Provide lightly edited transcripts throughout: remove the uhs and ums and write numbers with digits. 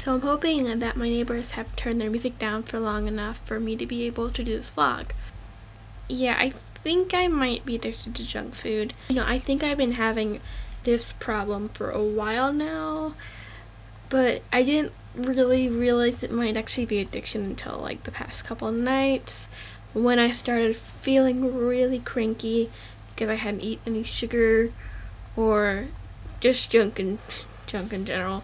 So I'm hoping that my neighbors have turned their music down for long enough for me to be able to do this vlog. Yeah, I think I might be addicted to junk food. I think I've been having this problem for a while now, but I didn't really realize it might actually be addiction until like the past couple of nights when I started feeling really cranky because I hadn't eaten any sugar or just junk in general.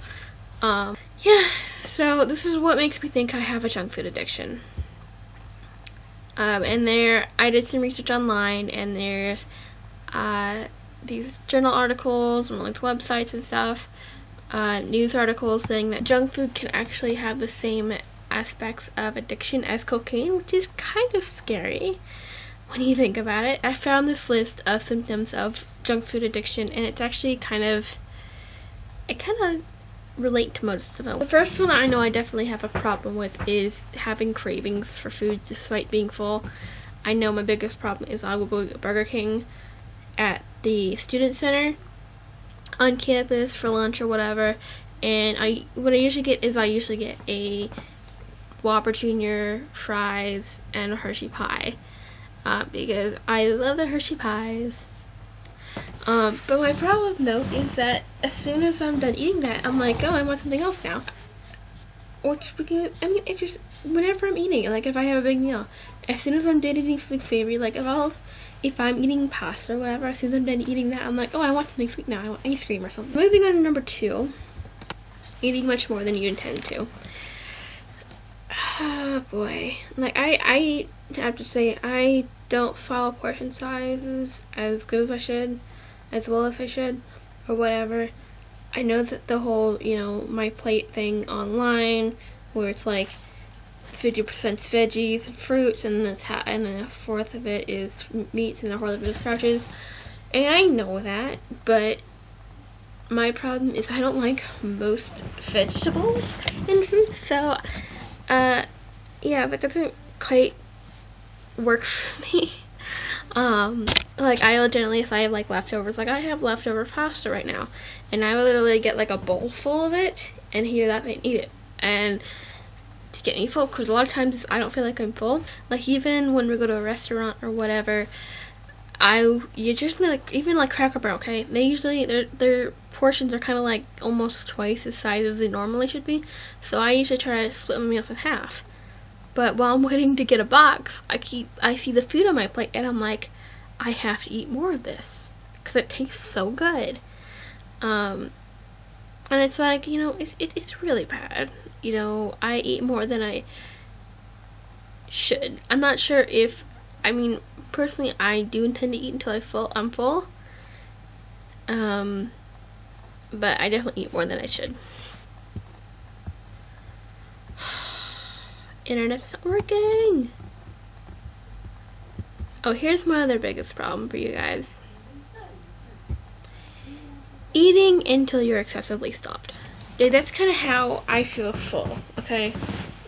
Yeah, so this is what makes me think I have a junk food addiction. And I did some research online, and there's these journal articles and like websites and stuff, news articles saying that junk food can actually have the same aspects of addiction as cocaine, which is kind of scary when you think about it. I found this list of symptoms of junk food addiction, and it's actually kind of relate to most of them. The first one I know I definitely have a problem with is having cravings for food despite being full. I know my biggest problem is I will go to Burger King at the student center on campus for lunch or whatever, and what I usually get is a Whopper Jr., fries, and a Hershey pie, because I love the Hershey pies. But my problem though is that as soon as I'm done eating that, I'm like, oh, I want something else now. It just, whenever I'm eating, like if I have a big meal, as soon as I'm done eating something savory, like if I'm eating pasta or whatever, as soon as I'm done eating that, I'm like, oh, I want something sweet now. I want ice cream or something. Moving on to number 2, eating much more than you intend to. Oh boy, like I have to say I don't follow portion sizes as good as I should, as well as I should, or whatever. I know that the whole, my plate thing online, where it's like 50% veggies and fruits, and then a fourth of it is meats, and a fourth of it is starches. And I know that, but my problem is I don't like most vegetables and fruits, so yeah, that doesn't quite work for me. Like I legitimately, if I have like leftovers, like I have leftover pasta right now, and I will literally get like a bowl full of it and heat it up and eat it, and to get me full, because a lot of times I don't feel like I'm full. Like even when we go to a restaurant or whatever, you just like, even like Cracker Barrel, okay, they usually their portions are kind of like almost twice the size as they normally should be, so I usually try to split my meals in half. But while I'm waiting to get a box, I see the food on my plate, and I'm like, I have to eat more of this because it tastes so good. And it's like, it's really bad. I eat more than I should. I'm not sure if, personally, I do intend to eat until I'm full. But I definitely eat more than I should. Internet's not working. Oh, here's my other biggest problem for you guys. Eating until you're excessively stuffed. That's kind of how I feel full, okay?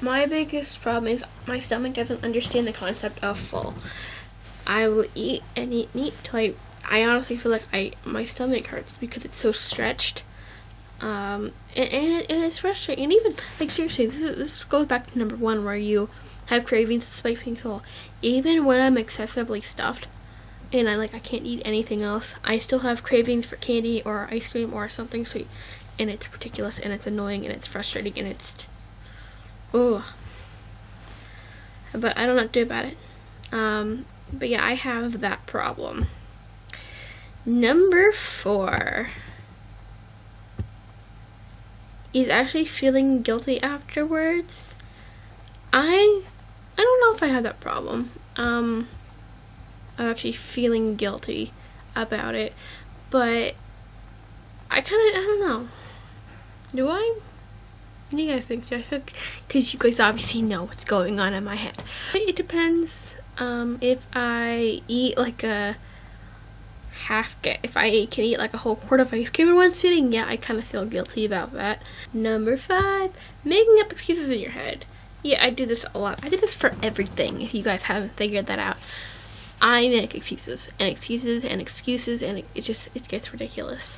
My biggest problem is my stomach doesn't understand the concept of full. I will eat and eat and eat till I honestly feel like my stomach hurts because it's so stretched. And it's frustrating. And even, like, seriously, this goes back to number 1, where you have cravings despite being full. Even when I'm excessively stuffed and I can't eat anything else, I still have cravings for candy or ice cream or something sweet, and it's ridiculous, and it's annoying, and it's frustrating, and it's ugh. But I don't know what to do about it. But yeah, I have that problem. Number 4 is actually feeling guilty afterwards. I don't know if I have that problem. I'm actually feeling guilty about it, but I don't know. Do I? What do you guys think? Because you guys obviously know what's going on in my head. It depends. If I eat like a if I can eat like a whole quart of ice cream in one sitting, yeah, I kind of feel guilty about that. Number 5, making up excuses in your head. Yeah, I do this a lot. I do this for everything, if you guys haven't figured that out. I make excuses and excuses and excuses, and it gets ridiculous.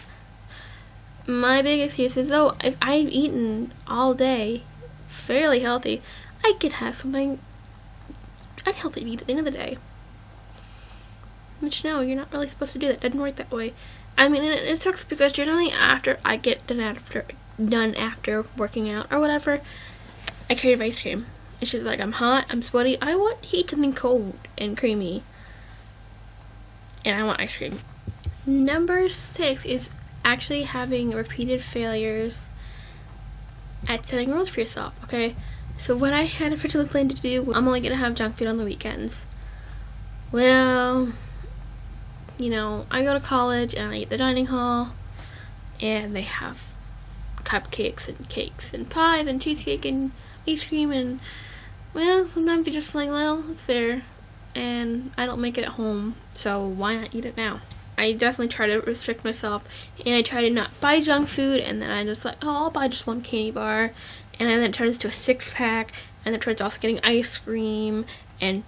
my biggest excuse is, oh, if I've eaten all day, fairly healthy, I could have something unhealthy to eat at the end of the day. Which, no, you're not really supposed to do that. It doesn't work that way. I mean, it sucks because generally after I get done after working out or whatever, I crave ice cream. It's just like, I'm hot, I'm sweaty, I want to eat something cold and creamy. And I want ice cream. Number 6 is actually having repeated failures at setting rules for yourself, okay? So what I had originally planned to do, I'm only gonna have junk food on the weekends. Well, you know, I go to college and I eat the dining hall, and they have cupcakes and cakes and pies and cheesecake and ice cream, and well, sometimes you just like, well, it's there, and I don't make it at home, so why not eat it now? I definitely try to restrict myself, and I try to not buy junk food, and then I just like, oh, I'll buy just one candy bar, and then it turns to a 6-pack, and then it turns off getting ice cream and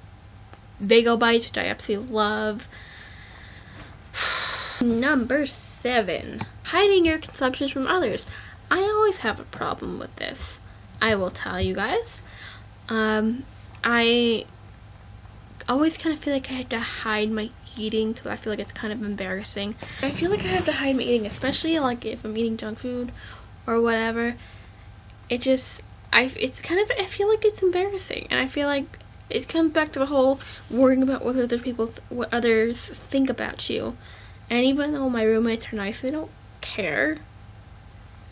bagel bites, which I absolutely love. Number 7, hiding your consumptions from others. I always have a problem with this, I will tell you guys. I always kind of feel like I have to hide my eating because I feel like it's kind of embarrassing. I feel like I have to hide my eating, especially like if I'm eating junk food or whatever. I feel like it's embarrassing, and I feel like it comes back to the whole worrying about what others think about you. And even though my roommates are nice, they don't care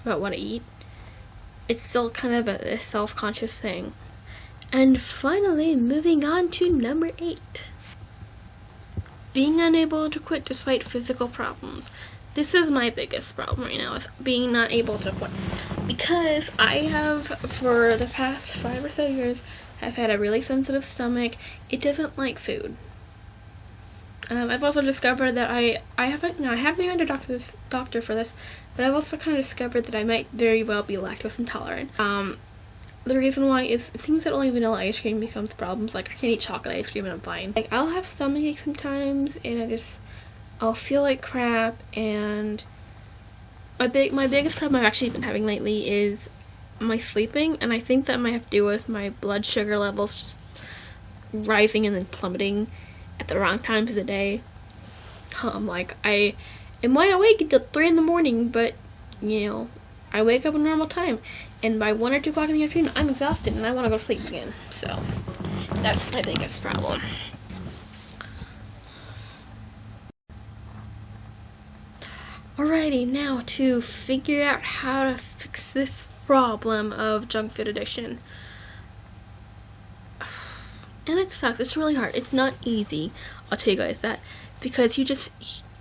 about what I eat. It's still kind of a self-conscious thing. And finally, moving on to number 8. Being unable to quit despite physical problems. This is my biggest problem right now, is being not able to quit. Because I have, for the past 5 or so years, have had a really sensitive stomach. It doesn't like food. I've also discovered that I haven't been to a doctor for this, but I've also kind of discovered that I might very well be lactose intolerant. The reason why is it seems that only vanilla ice cream becomes problems. Like, I can't eat chocolate ice cream and I'm fine. Like, I'll have stomach aches sometimes, and I'll feel like crap. And my biggest problem I've actually been having lately is my sleeping, and I think that might have to do with my blood sugar levels just rising and then plummeting at the wrong times of the day. Like, I am wide awake until 3 in the morning, but you know, I wake up at a normal time, and by 1 or 2 o'clock in the afternoon, I'm exhausted and I want to go to sleep again. So that's my biggest problem. Alrighty, now to figure out how to fix this problem of junk food addiction. And it sucks. It's really hard. It's not easy. I'll tell you guys that, because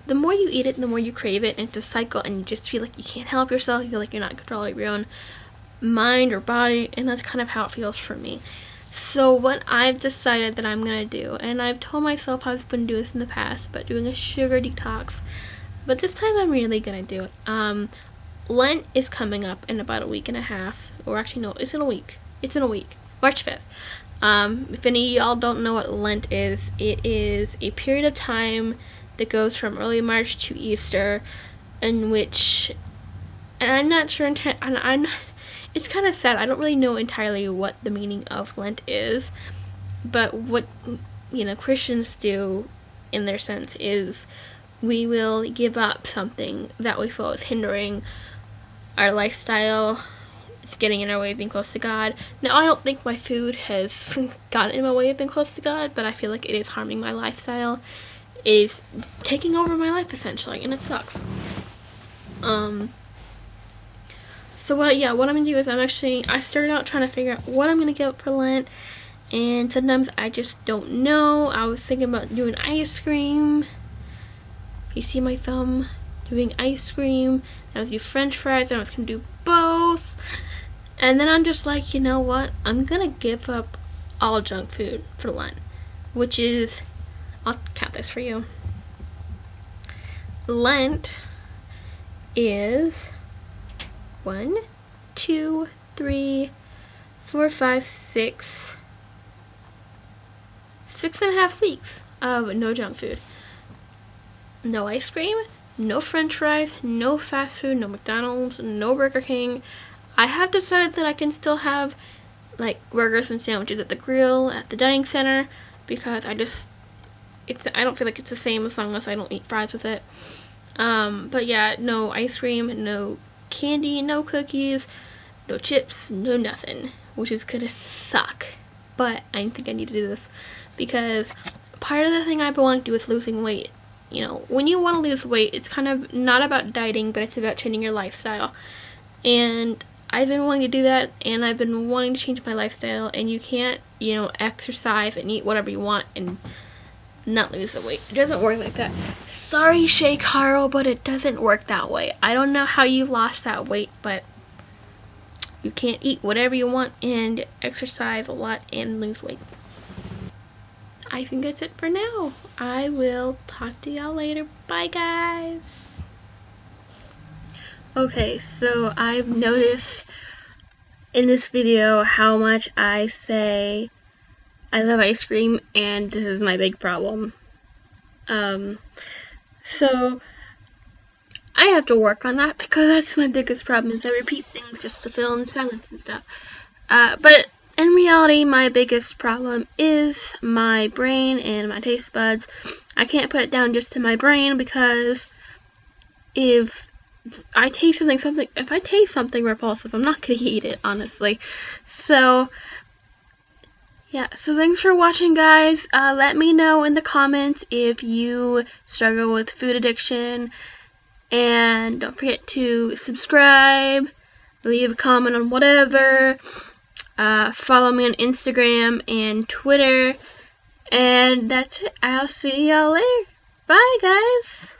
the more you eat it, the more you crave it, and it's a cycle, and you just feel like you can't help yourself. You feel like you're not in control of your own mind or body, and that's kind of how it feels for me. So what I've decided that I'm gonna do, and I've told myself I've been doing this in the past, but doing a sugar detox, but this time I'm really gonna do it. Lent is coming up in about a week and a half, or actually no, it's in a week. It's in a week, March 5th. If any of y'all don't know what Lent is, it is a period of time that goes from early March to Easter, in which, and I'm not sure, it's kind of sad, I don't really know entirely what the meaning of Lent is, but what, you know, Christians do, in their sense, is we will give up something that we feel is hindering our lifestyle. It's getting in our way of being close to God. Now, I don't think my food has gotten in my way of being close to God, but I feel like it is harming my lifestyle. It is taking over my life, essentially, and it sucks. So what I'm gonna do is I started out trying to figure out what I'm gonna give up for Lent, and sometimes I just don't know. I was thinking about doing ice cream. You see my thumb? Doing ice cream. I was gonna do French fries, and I was gonna do both. And then I'm just like, you know what? I'm gonna give up all junk food for Lent, which is, I'll count this for you. Lent is 1, 2, 3, 4, 5, 6.5 weeks of no junk food. No ice cream, no french fries, no fast food, no McDonald's, no Burger King. I have decided that I can still have like burgers and sandwiches at the grill, at the dining center, because I don't feel like it's the same as long as I don't eat fries with it. But yeah, no ice cream, no candy, no cookies, no chips, no nothing, which is gonna suck. But I think I need to do this because part of the thing I've been wanting to do is losing weight. You know, when you want to lose weight, it's kind of not about dieting, but it's about changing your lifestyle. And I've been wanting to do that, and I've been wanting to change my lifestyle, and you can't, you know, exercise and eat whatever you want and not lose the weight. It doesn't work like that. Sorry, Shay Carl, but it doesn't work that way. I don't know how you lost that weight, but you can't eat whatever you want and exercise a lot and lose weight. I think that's it for now. I will talk to y'all later. Bye, guys. Okay, so I've noticed in this video how much I say I love ice cream, and this is my big problem. So I have to work on that because that's my biggest problem, is I repeat things just to fill in silence and stuff. But in reality, my biggest problem is my brain and my taste buds. I can't put it down just to my brain, because if I taste something repulsive, I'm not gonna eat it, honestly. So yeah, so thanks for watching, guys. Let me know in the comments if you struggle with food addiction, and don't forget to subscribe, leave a comment on whatever, follow me on Instagram and Twitter, and that's it. I'll see y'all later. Bye, guys.